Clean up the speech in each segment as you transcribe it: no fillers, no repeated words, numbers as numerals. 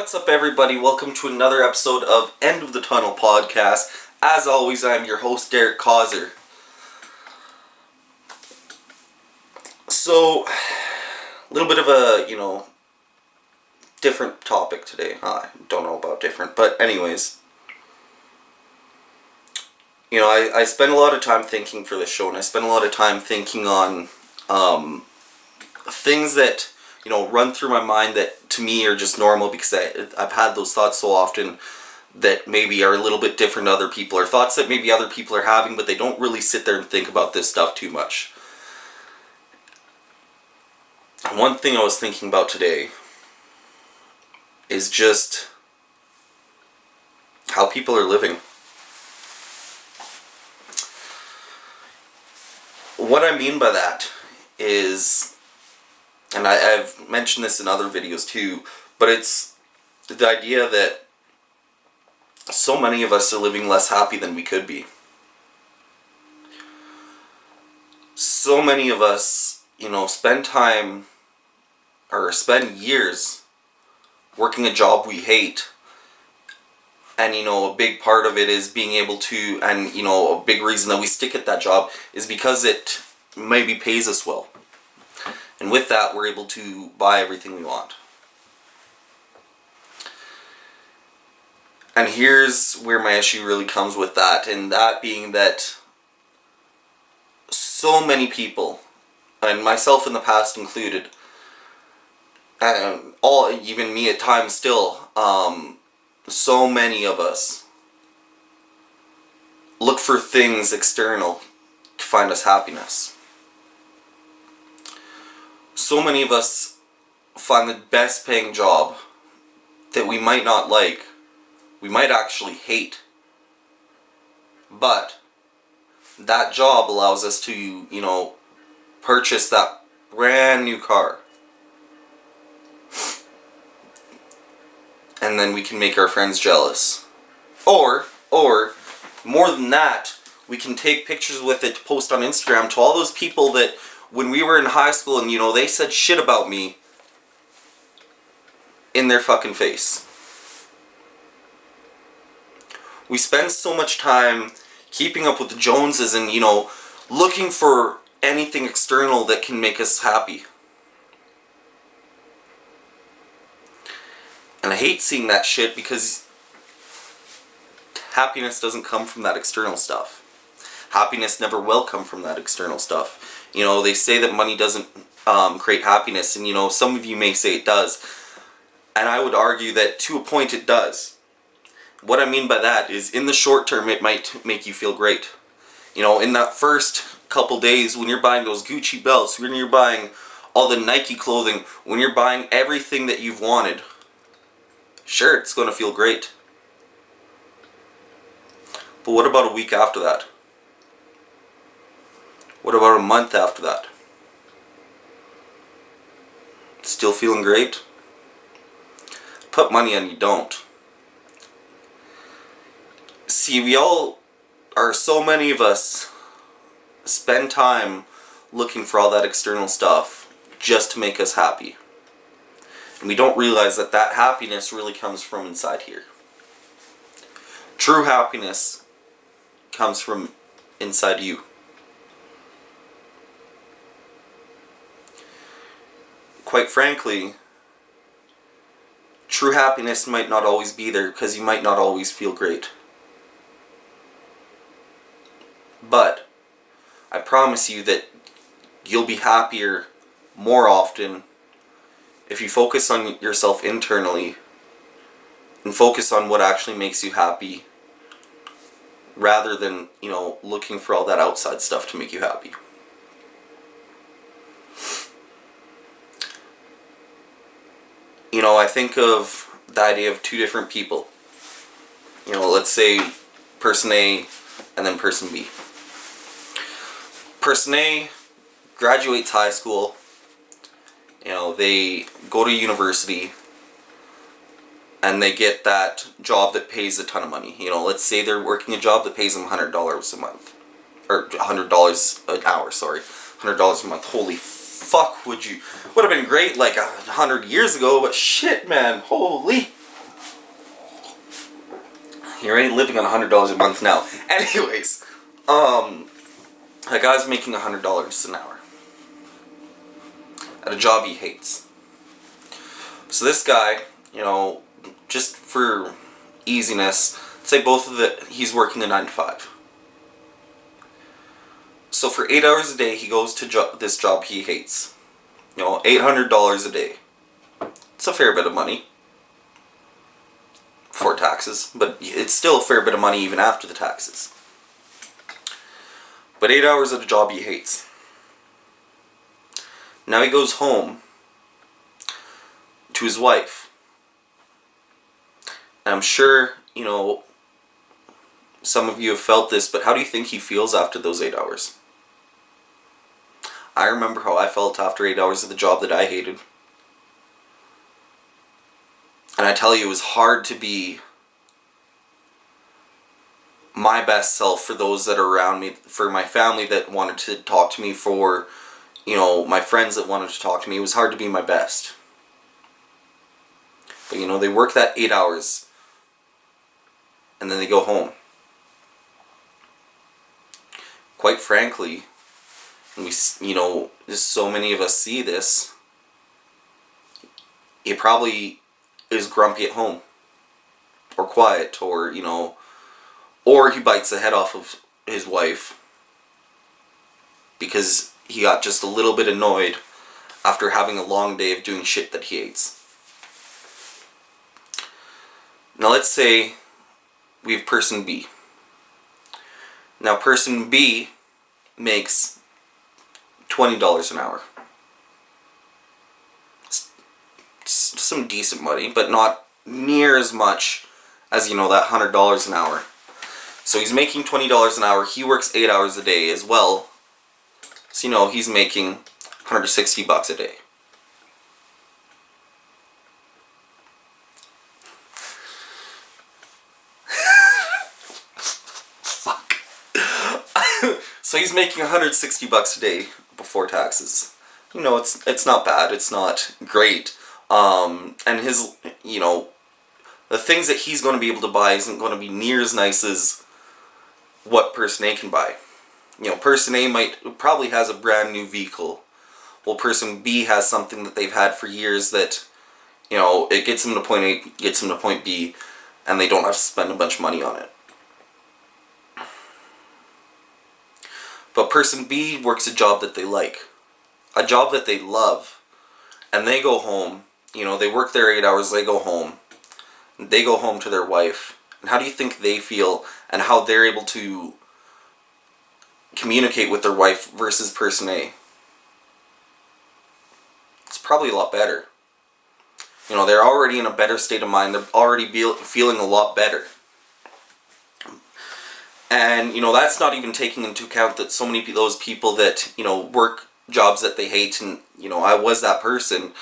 What's up, everybody? Welcome to another episode of End of the Tunnel podcast. As always, I'm your host, Derek Causer. So, a little bit of a, different topic today. I don't know about different, but anyways. I spend a lot of time thinking for this show, and I spend a lot of time thinking on things that, run through my mind that to me are just normal because I've had those thoughts so often that maybe are a little bit different to other people, or thoughts that maybe other people are having, but they don't really sit there and think about this stuff too much. One thing I was thinking about today is just how people are living. What I mean by that is, and I've mentioned this in other videos too, but it's the idea that so many of us are living less happy than we could be. So many of us, spend years working a job we hate. And, a big part of it is being able to, and, a big reason that we stick at that job is because it maybe pays us well. And with that, we're able to buy everything we want. And here's where my issue really comes with that, and that being that so many people, and myself in the past included, and even me at times still, so many of us look for things external to find us happiness. So many of us find the best paying job that we might not like, we might actually hate, but that job allows us to, purchase that brand new car. And then we can make our friends jealous. Or, more than that, we can take pictures with it to post on Instagram to all those people that when we were in high school and, they said shit about me in their fucking face. We spend so much time keeping up with the Joneses and, looking for anything external that can make us happy. And I hate seeing that shit because happiness doesn't come from that external stuff. Happiness never will come from that external stuff. They say that money doesn't create happiness, and some of you may say it does. And I would argue that to a point it does. What I mean by that is in the short term it might make you feel great. In that first couple days when you're buying those Gucci belts, when you're buying all the Nike clothing, when you're buying everything that you've wanted, sure, it's going to feel great. But what about a week after that? What about a month after that? Still feeling great? Put money on you don't. See, so many of us spend time looking for all that external stuff just to make us happy. And we don't realize that happiness really comes from inside here. True happiness comes from inside you. Quite frankly, true happiness might not always be there because you might not always feel great. But I promise you that you'll be happier more often if you focus on yourself internally and focus on what actually makes you happy rather than, looking for all that outside stuff to make you happy. I think of the idea of two different people. Let's say person A and then person B. Person A graduates high school. They go to university and they get that job that pays a ton of money. Let's say they're working a job that pays them $100 a month. Or $100 an hour, sorry. $100 a month. Holy fuck, would have been great like 100 years ago, but shit, man, holy. You're already living on $100 a month now. Anyways, that guy's making $100 an hour at a job he hates. So this guy, just for easiness, say both of it, he's working a 9 to 5. So for 8 hours a day, he goes to this job he hates. $800 a day. It's a fair bit of money. Before taxes, but it's still a fair bit of money even after the taxes. But 8 hours at a job he hates. Now he goes home to his wife. And I'm sure, some of you have felt this, but how do you think he feels after those 8 hours? I remember how I felt after 8 hours of the job that I hated. And I tell you, it was hard to be my best self for those that are around me, for my family that wanted to talk to me, for, my friends that wanted to talk to me. It was hard to be my best. But, they work that 8 hours, and then they go home. Quite frankly, and just so many of us see this, he probably is grumpy at home, or quiet, or he bites the head off of his wife because he got just a little bit annoyed after having a long day of doing shit that he hates. Now let's say we have person B. Now person B makes $20 an hour. Some decent money, but not near as much as, that $100 an hour. So he's making $20 an hour. He works 8 hours a day as well. So, he's making $160 a day. Fuck. So he's making $160 a day before taxes. It's not bad. It's not great. And his, the things that he's going to be able to buy isn't going to be near as nice as what person A can buy. Person A probably has a brand new vehicle, while person B has something that they've had for years that, it gets them to point A, gets them to point B, and they don't have to spend a bunch of money on it. But person B works a job that they like, a job that they love, and they go home, they work their 8 hours, they go home to their wife, and how do you think they feel, and how they're able to communicate with their wife versus person A? It's probably a lot better. They're already in a better state of mind, they're already feeling a lot better. And, that's not even taking into account that so many of those people that, work jobs that they hate, and, I was that person,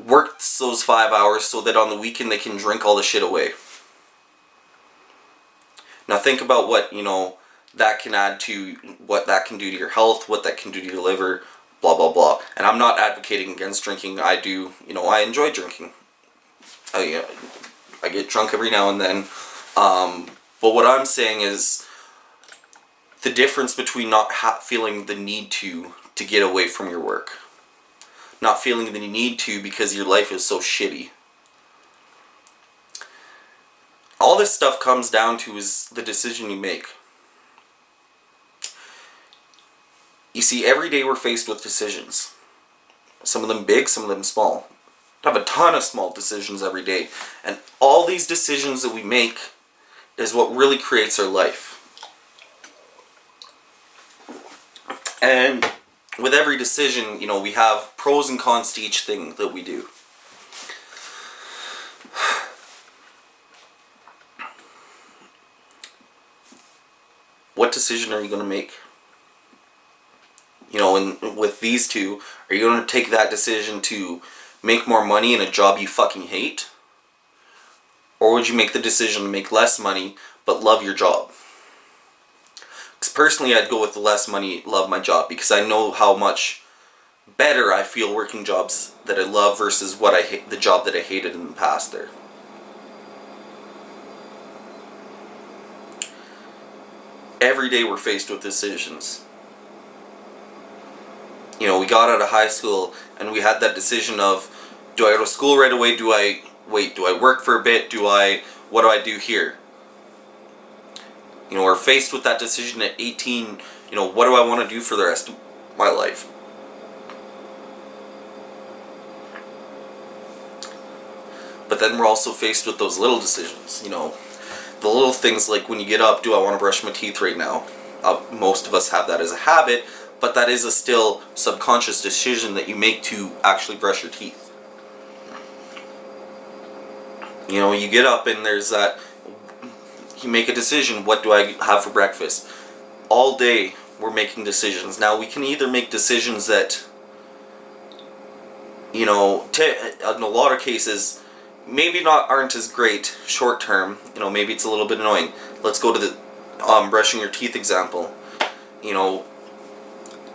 worked those 5 hours so that on the weekend they can drink all the shit away. Now think about what, that can add to, what that can do to your health, what that can do to your liver, blah, blah, blah. And I'm not advocating against drinking. I do, I enjoy drinking. I get drunk every now and then. But what I'm saying is the difference between not feeling the need to get away from your work. Not feeling the need to because your life is so shitty. All this stuff comes down to is the decision you make. You see, every day we're faced with decisions. Some of them big, some of them small. I have a ton of small decisions every day. And all these decisions that we make is what really creates our life. And with every decision, we have pros and cons to each thing that we do. What decision are you going to make? And with these two, are you going to take that decision to make more money in a job you fucking hate? Or would you make the decision to make less money, but love your job? Because personally, I'd go with the less money, love my job, because I know how much better I feel working jobs that I love versus what I hate, the job that I hated in the past there. every day we're faced with decisions. You know, we got out of high school and we had that decision of, do I go to school right away? Do I work for a bit? What do I do here? You know, we're faced with that decision at 18, you know, what do I want to do for the rest of my life? But then we're also faced with those little decisions, you know, the little things like when you get up, do I want to brush my teeth right now? Most of us have that as a habit, but that is a still subconscious decision that you make to actually brush your teeth. You know, you get up and there's that, you make a decision, what do I have for breakfast? All day we're making decisions. Now we can either make decisions that, you know, in a lot of cases, maybe aren't as great short term. You know, maybe it's a little bit annoying. Let's go to the brushing your teeth example. You know,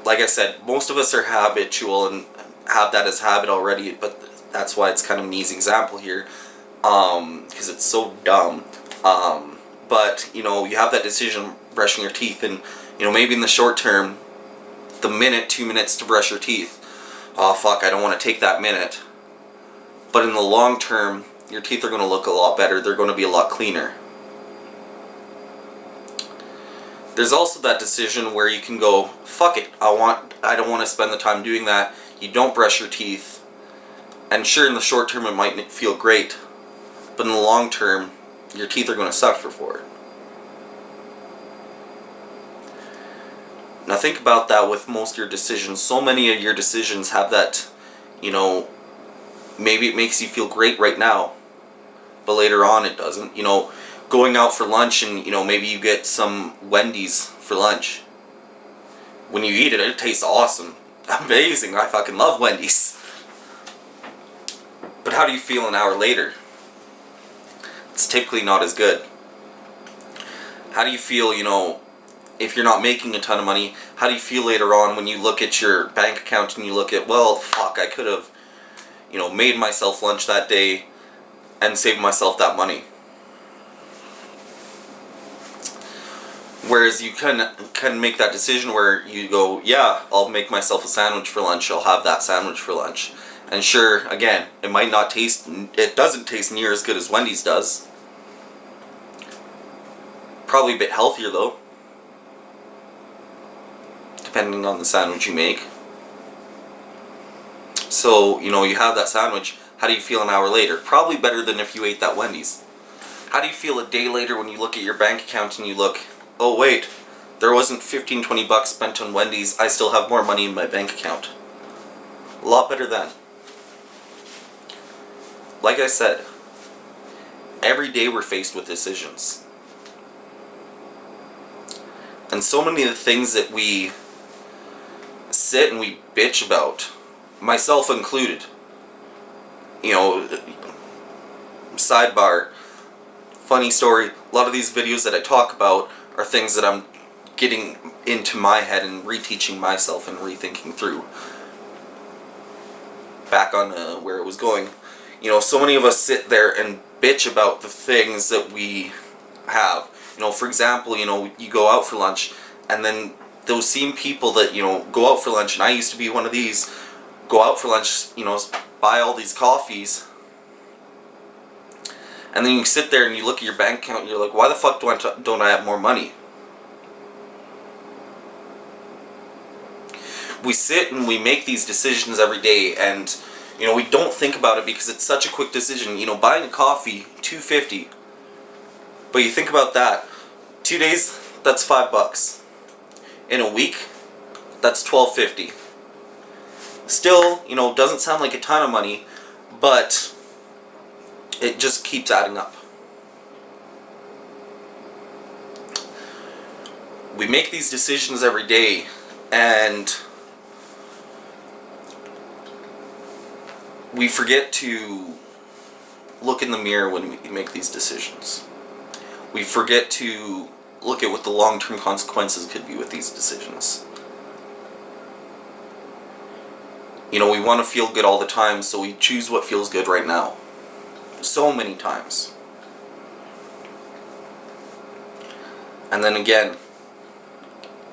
like I said, most of us are habitual and have that as habit already, but that's why it's kind of an easy example here, because it's so dumb. But, you know, you have that decision, brushing your teeth, and, you know, maybe in the short term, the minute, 2 minutes to brush your teeth, oh fuck, I don't want to take that minute. But in the long term, your teeth are going to look a lot better. They're going to be a lot cleaner. There's also that decision where you can go, fuck it, I don't want to spend the time doing that. You don't brush your teeth. And sure, in the short term it might feel great, but in the long term, your teeth are going to suffer for it. Now think about that with most of your decisions. So many of your decisions have that, you know, maybe it makes you feel great right now, but later on it doesn't. You know, going out for lunch and, you know, maybe you get some Wendy's for lunch. When you eat it, it tastes awesome. Amazing. I fucking love Wendy's. But how do you feel an hour later? It's typically not as good. How do you feel, you know, if you're not making a ton of money, how do you feel later on when you look at your bank account and you look at, well, fuck, I could have, you know, made myself lunch that day and saved myself that money. Whereas you can make that decision where you go, yeah, I'll make myself a sandwich for lunch, I'll have that sandwich for lunch. And sure, again, it doesn't taste near as good as Wendy's does. Probably a bit healthier though, depending on the sandwich you make. So, you know, you have that sandwich. How do you feel an hour later? Probably better than if you ate that Wendy's. How do you feel a day later when you look at your bank account and you look, oh wait, there wasn't $15-20 spent on Wendy's, I still have more money in my bank account. A lot better then. Like I said, every day we're faced with decisions. And so many of the things that we sit and we bitch about, myself included, you know, sidebar, funny story, a lot of these videos that I talk about are things that I'm getting into my head and reteaching myself and rethinking through. Back on where it was going. You know, so many of us sit there and bitch about the things that we have. You know, for example, you know, you go out for lunch and then those same people that, you know, go out for lunch, and I used to be one of these, go out for lunch, you know, buy all these coffees, and then you sit there and you look at your bank account and you're like, why the fuck don't I have more money? We sit and we make these decisions every day, and, you know, we don't think about it because it's such a quick decision. You know, buying a coffee, $2.50, but you think about that, 2 days, that's $5. In a week, that's $12.50. Still, you know, doesn't sound like a ton of money, but it just keeps adding up. We make these decisions every day, and we forget to look in the mirror when we make these decisions. We forget to look at what the long-term consequences could be with these decisions. You know, we want to feel good all the time, so we choose what feels good right now. So many times. And then again,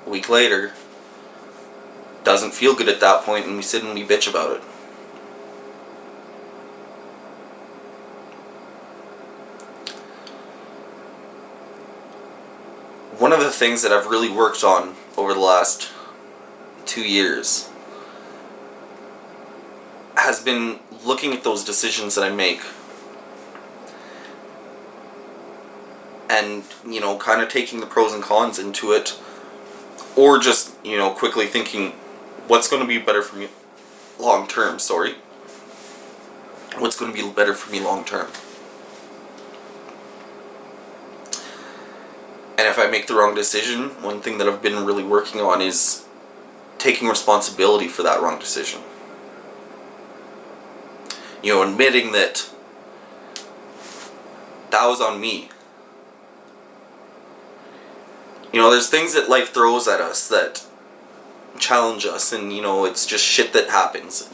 a week later, doesn't feel good at that point, and we sit and we bitch about it. One of the things that I've really worked on over the last 2 years has been looking at those decisions that I make and, kind of taking the pros and cons into it, or just, quickly thinking, what's going to be better for me long term, What's going to be better for me long term? And if I make the wrong decision, one thing that I've been really working on is taking responsibility for that wrong decision. Admitting that was on me. There's things that life throws at us that challenge us, and, it's just shit that happens.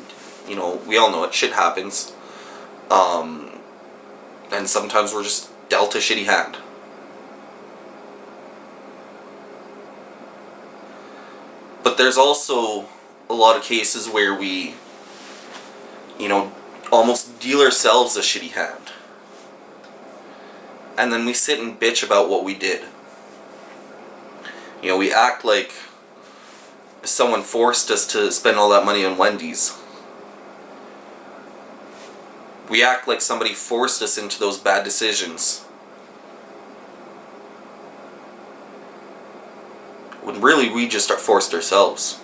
We all know it, shit happens. And sometimes we're just dealt a shitty hand. But there's also a lot of cases where we, almost deal ourselves a shitty hand. And then we sit and bitch about what we did. We act like someone forced us to spend all that money on Wendy's. We act like somebody forced us into those bad decisions. When really we just forced ourselves.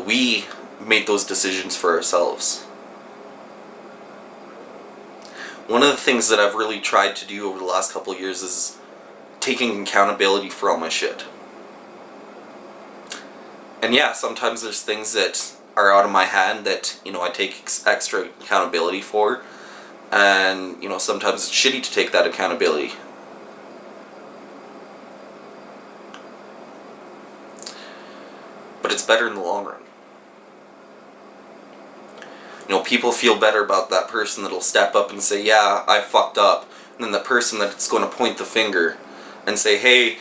We made those decisions for ourselves. One of the things that I've really tried to do over the last couple of years is taking accountability for all my shit. And yeah, sometimes there's things that are out of my hand that, I take extra accountability for. And, sometimes it's shitty to take that accountability. But it's better in the long run. People feel better about that person that'll step up and say, yeah, I fucked up. And then the person that's going to point the finger and say, hey,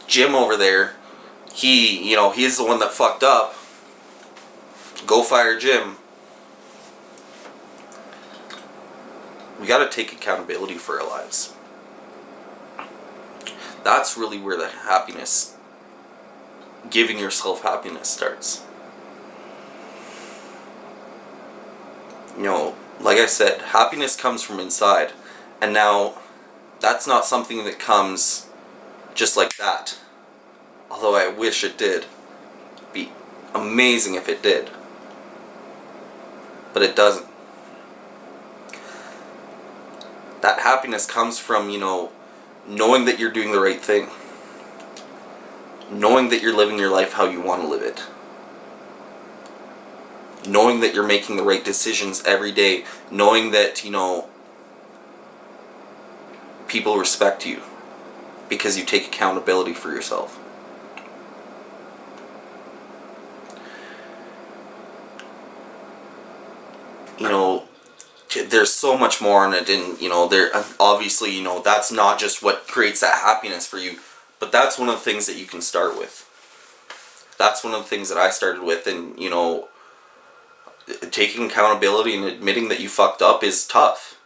Jim over there, he's the one that fucked up. Go fire Jim. We gotta take accountability for our lives. That's really where the happiness, giving yourself happiness, starts. Like I said, happiness comes from inside. And now, that's not something that comes just like that. Although I wish it did. It'd be amazing if it did. But it doesn't. That happiness comes from, knowing that you're doing the right thing. Knowing that you're living your life how you want to live it. Knowing that you're making the right decisions every day. Knowing that, people respect you because you take accountability for yourself. There's so much more on it, and there obviously that's not just what creates that happiness for you, but that's one of the things that you can start with. That's one of the things that I started with, and taking accountability and admitting that you fucked up is tough.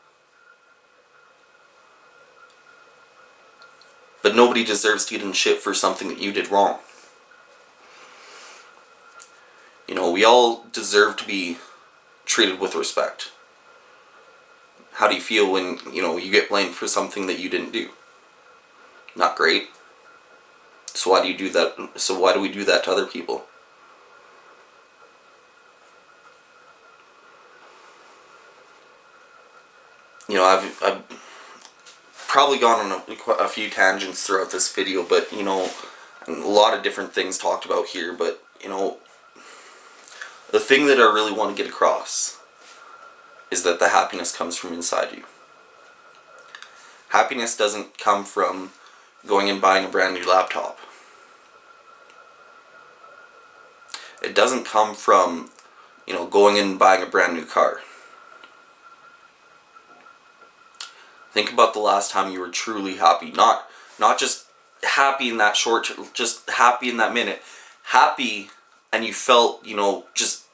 But nobody deserves to get in shit for something that you did wrong. We all deserve to be treated with respect. How do you feel when, you get blamed for something that you didn't do? Not great. So why do you do that? So why do we do that to other people? I've probably gone on a few tangents throughout this video, but, a lot of different things talked about here, but, the thing that I really want to get across is that the happiness comes from inside you. Happiness doesn't come from going and buying a brand new laptop. It doesn't come from, going and buying a brand new car. I Think about the last time you were truly happy. Not just happy in that just happy in that minute. Happy, and you felt, just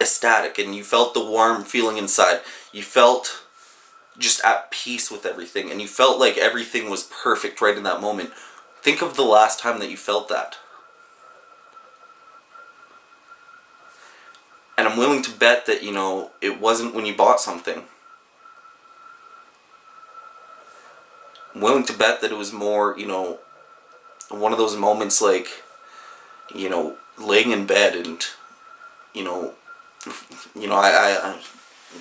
ecstatic, and you felt the warm feeling inside. You felt just at peace with everything, and you felt like everything was perfect right in that moment. Think of the last time that you felt that. And I'm willing to bet that, it wasn't when you bought something. I'm willing to bet that it was more, one of those moments like, laying in bed and, I'm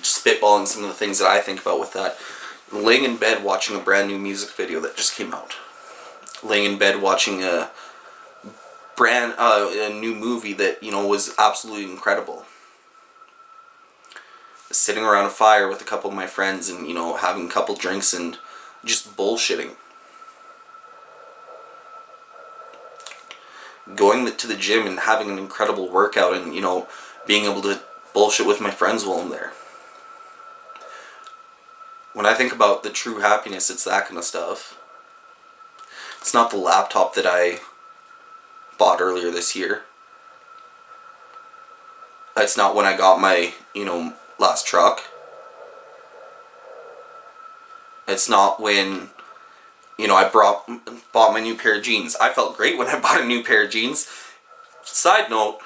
spitballing some of the things that I think about with that. Laying in bed watching a brand new music video that just came out. Laying in bed watching a new movie that, was absolutely incredible. Sitting around a fire with a couple of my friends and, having a couple drinks and just bullshitting. Going to the gym and having an incredible workout and, being able to bullshit with my friends while I'm there. When I think about the true happiness, it's that kind of stuff. It's not the laptop that I bought earlier this year. It's not when I got my, last truck. It's not when, I bought my new pair of jeans. I felt great when I bought a new pair of jeans. Side note,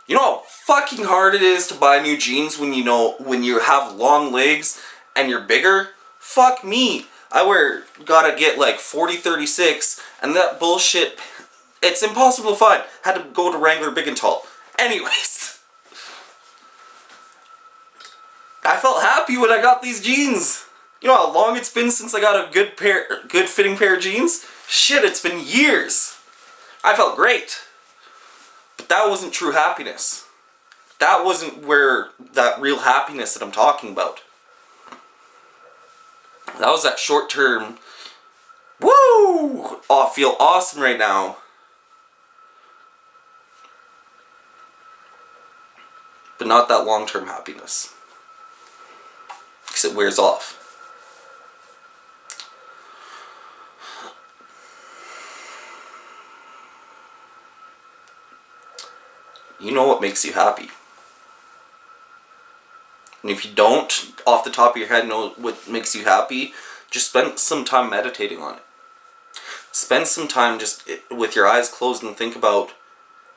you know how fucking hard it is to buy new jeans when you have long legs and you're bigger? Fuck me. Gotta get like 40-36, and that bullshit, it's impossible to find. Had to go to Wrangler Big and Tall. Anyways, I felt happy when I got these jeans. You know how long it's been since I got a good fitting pair of jeans? Shit, it's been years. I felt great. But that wasn't true happiness. That wasn't where that real happiness that I'm talking about. That was that short term, woo! Oh, I feel awesome right now. But not that long term happiness. Because it wears off. You know what makes you happy. And if you don't, off the top of your head, know what makes you happy, just spend some time meditating on it. Spend some time just with your eyes closed and think about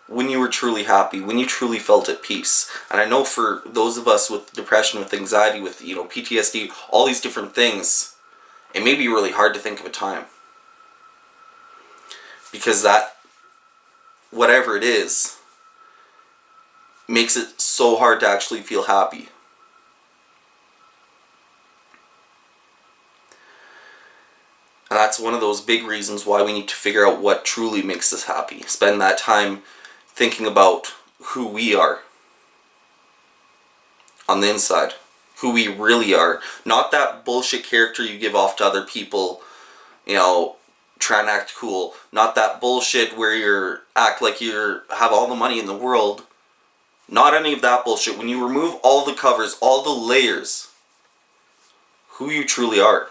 when you were truly happy, when you truly felt at peace. And I know for those of us with depression, with anxiety, with PTSD, all these different things, it may be really hard to think of a time. Because that, whatever it is, makes it so hard to actually feel happy. And that's one of those big reasons why we need to figure out what truly makes us happy. Spend that time thinking about who we are on the inside. Who we really are. Not that bullshit character you give off to other people, trying to act cool. Not that bullshit where you act like you have all the money in the world. Not any of that bullshit. When you remove all the covers, all the layers, who you truly are.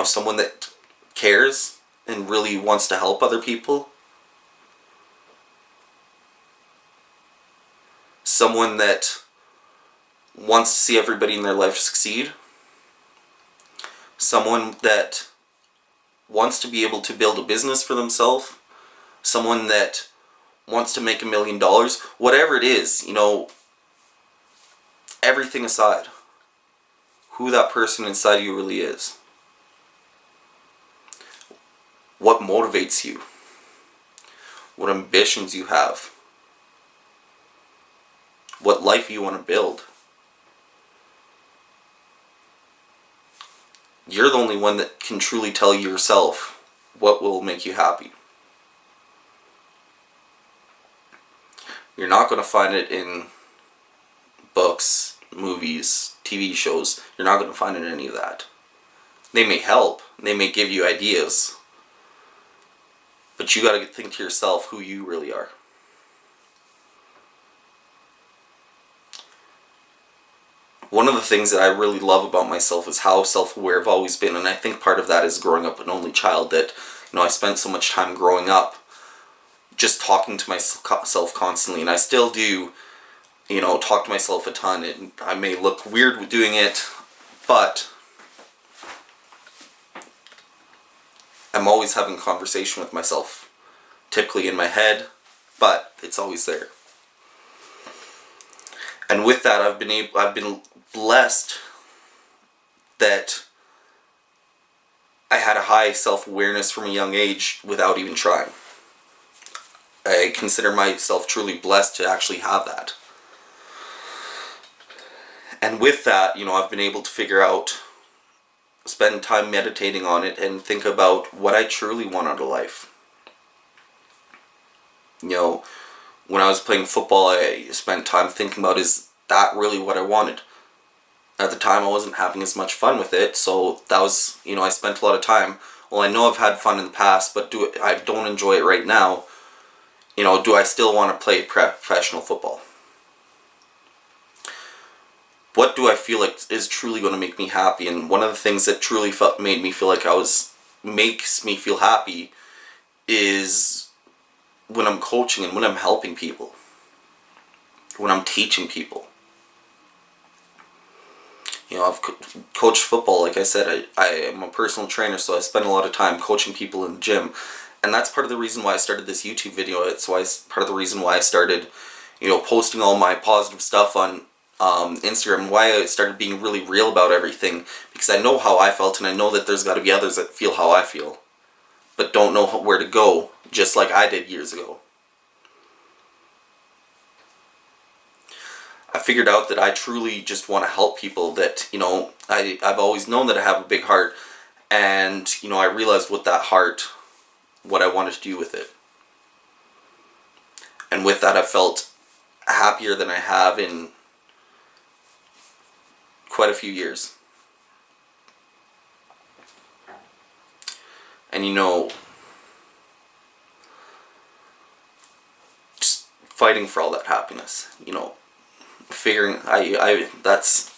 Someone that cares and really wants to help other people. Someone that wants to see everybody in their life succeed. Someone that wants to be able to build a business for themselves. Someone that wants to make $1 million. Whatever it is, everything aside. Who that person inside you really is. What motivates you? What ambitions you have? What life you want to build? You're the only one that can truly tell yourself what will make you happy. You're not going to find it in books, movies, TV shows. You're not going to find it in any of that. They may help. They may give you ideas. But you got to think to yourself who you really are. One of the things that I really love about myself is how self-aware I've always been, and I think part of that is growing up an only child, that, I spent so much time growing up just talking to myself constantly, and I still do, talk to myself a ton, and I may look weird with doing it, but I'm always having conversation with myself, typically in my head, but it's always there. And with that, I've been blessed that I had a high self-awareness from a young age without even trying. I consider myself truly blessed to actually have that. And with that, I've been able to spend time meditating on it and think about what I truly want out of life. When I was playing football, I spent time thinking about, is that really what I wanted? At the time, I wasn't having as much fun with it, so that was, I spent a lot of time. Well, I know I've had fun in the past, but I don't enjoy it right now. Do I still want to play professional football? What do I feel like is truly going to make me happy? And one of the things that truly made me feel like makes me feel happy is when I'm coaching and when I'm helping people, when I'm teaching people. I've coached football, like I said, I am a personal trainer, so I spend a lot of time coaching people in the gym. And that's part of the reason why I started this YouTube video. It's part of the reason why I started, posting all my positive stuff on Instagram, why I started being really real about everything, because I know how I felt, and I know that there's got to be others that feel how I feel, but don't know where to go, just like I did years ago. I figured out that I truly just want to help people, that, I've always known that I have a big heart, and, I realized what I wanted to do with it. And with that, I felt happier than I have in quite a few years. And just fighting for all that happiness, figuring, that's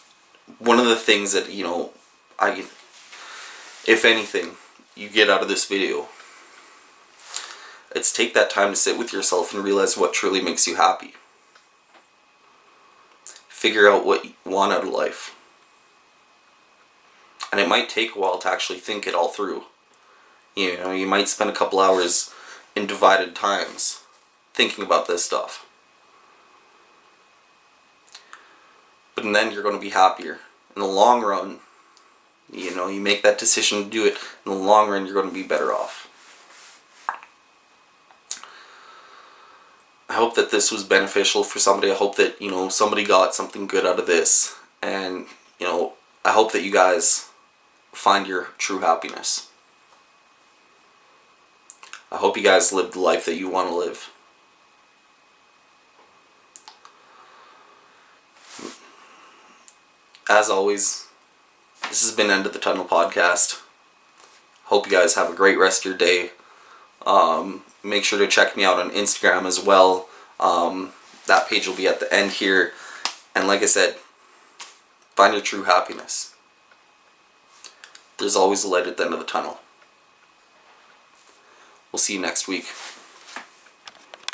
one of the things that, if anything, you get out of this video, it's take that time to sit with yourself and realize what truly makes you happy. Figure out what you want out of life. And it might take a while to actually think it all through. You might spend a couple hours in divided times thinking about this stuff. But then you're going to be happier. In the long run, you make that decision to do it, in the long run you're going to be better off. I hope that this was beneficial for somebody. I hope that, somebody got something good out of this. And, I hope that you guys find your true happiness. I hope you guys live the life that you want to live. As always, this has been End of the Tunnel Podcast. Hope you guys have a great rest of your day. Make sure to check me out on Instagram as well. That page will be at the end here. And like I said, find your true happiness. There's always a light at the end of the tunnel. We'll see you next week.